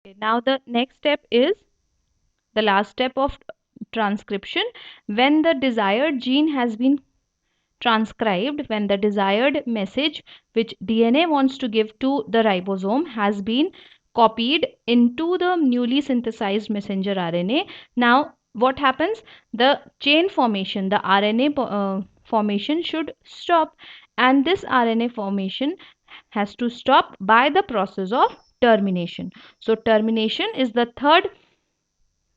Okay, now the next step is the last step of transcription. When the desired gene has been transcribed, when the desired message which DNA wants to give to the ribosome has been copied into the newly synthesized messenger RNA. Now, what happens? The chain formation, the RNA formation should stop, and this RNA formation has to stop by the process of termination. So, termination is the third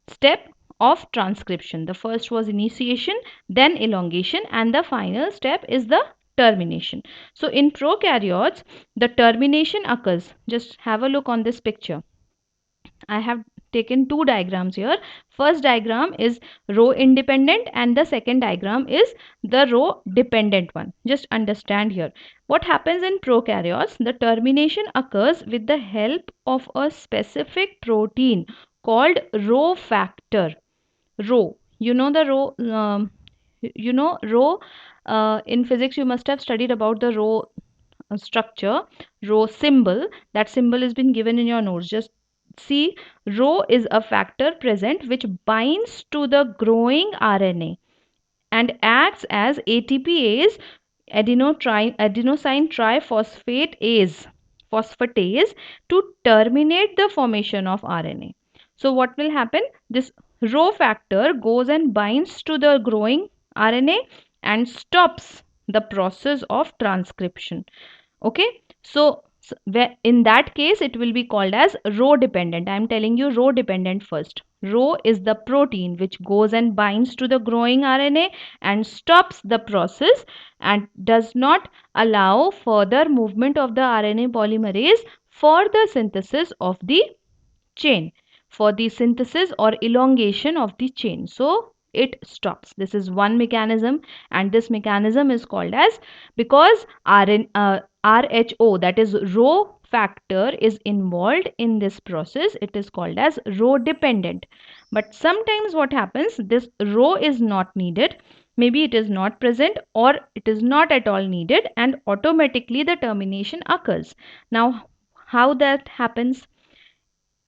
step of transcription. The first was initiation, then elongation, and the final step is the termination. So in prokaryotes, the termination occurs. Just have a look on this picture. I have taken two diagrams here. First diagram is row independent and the second diagram is the row dependent one. Just understand here. What happens in prokaryotes? The termination occurs with the help of a specific protein called row factor. Row. You know the row, row. In physics, you must have studied about the row structure, row symbol. That symbol has been given in your notes. Just see, row is a factor present which binds to the growing RNA and acts as ATPase, adenosine phosphatase to terminate the formation of RNA. So what will happen? This row factor goes and binds to the growing RNA and stops the process of transcription. Okay, so in that case it will be called as row dependent. I am telling you row dependent first. Row is the protein which goes and binds to the growing RNA and stops the process and does not allow further movement of the RNA polymerase for the synthesis of the chain, for the synthesis or elongation of the chain. So it stops. This is one mechanism, and this mechanism is called as, because RHO, that is row factor, is involved in this process, it is called as row dependent. But sometimes what happens, this row is not needed, maybe it is not present or it is not at all needed, and automatically the termination occurs. Now how that happens?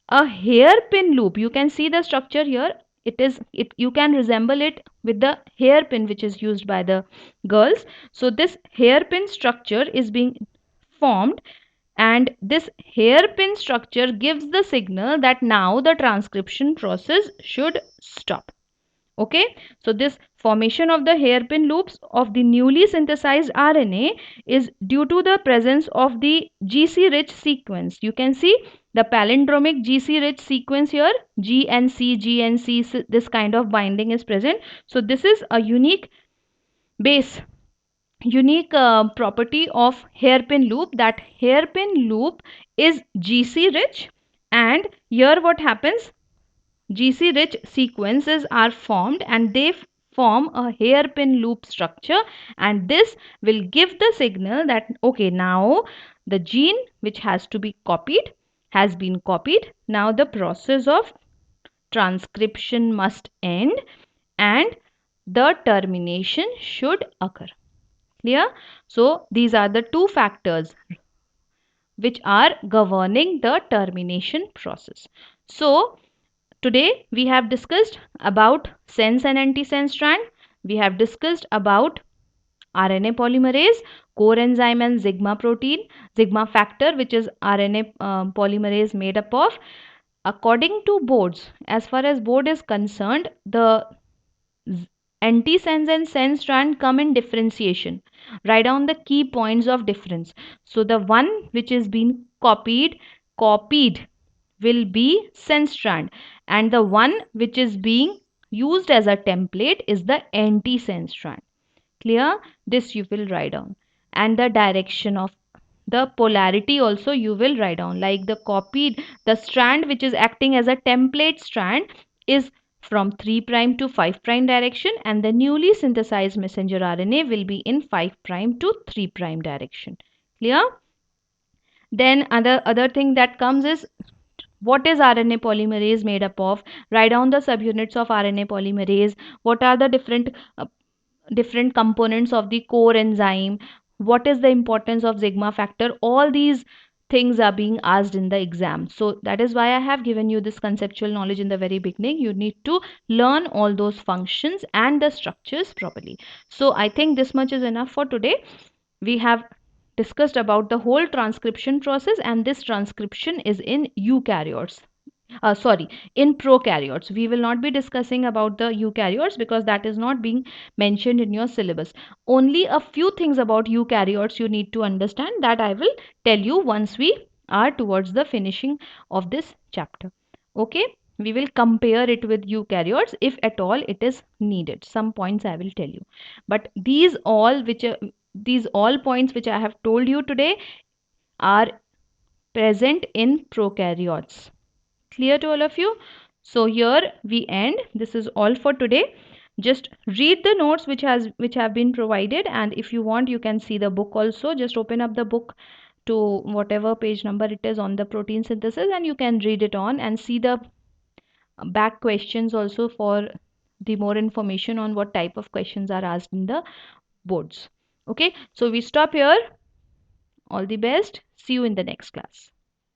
A hairpin loop, you can see the structure here. It you can resemble it with the hairpin which is used by the girls. So this hairpin structure is being formed, and this hairpin structure gives the signal that now the transcription process should stop. Okay, so this formation of the hairpin loops of the newly synthesized RNA is due to the presence of the GC rich sequence. You can see the palindromic GC rich sequence here, GNC, this kind of binding is present. So this is a unique base, unique property of hairpin loop, that hairpin loop is GC rich, and here what happens, GC rich sequences are formed and they form a hairpin loop structure, and this will give the signal that okay, now the gene which has to be copied has been copied. Now the process of transcription must end and the termination should occur. Clear? So these are the two factors which are governing the termination process. So today we have discussed about sense and antisense strand. We have discussed about RNA polymerase, core enzyme and sigma protein, sigma factor, which is RNA polymerase made up of. According to boards, as far as board is concerned, the antisense and sense strand come in differentiation. Write down the key points of difference. So the one which is being copied will be sense strand, and the one which is being used as a template is the anti-sense strand. Clear? This you will write down, and the direction of the polarity also you will write down. Like the strand which is acting as a template strand is from 3' to 5' direction, and the newly synthesized messenger RNA will be in 5' to 3' direction. Clear? Then other thing that comes is, what is RNA polymerase made up of? Write down the subunits of RNA polymerase. What are the different components of the core enzyme? What is the importance of sigma factor? All these things are being asked in the exam. So that is why I have given you this conceptual knowledge in the very beginning. You need to learn all those functions and the structures properly. So I think this much is enough for today. We have discussed about the whole transcription process, and this transcription is in eukaryotes. Sorry, in prokaryotes. We will not be discussing about the eukaryotes because that is not being mentioned in your syllabus. Only a few things about eukaryotes you need to understand, that I will tell you once we are towards the finishing of this chapter. Okay, we will compare it with eukaryotes if at all it is needed. Some points I will tell you, but these all points which I have told you today are present in prokaryotes. Clear to all of you? So here we end. This is all for today. Just read the notes which have been provided, and if you want you can see the book also. Just open up the book to whatever page number it is on the protein synthesis, and you can read it on and see the back questions also for the more information on what type of questions are asked in the boards. Okay, so we stop here. All the best. See you in the next class.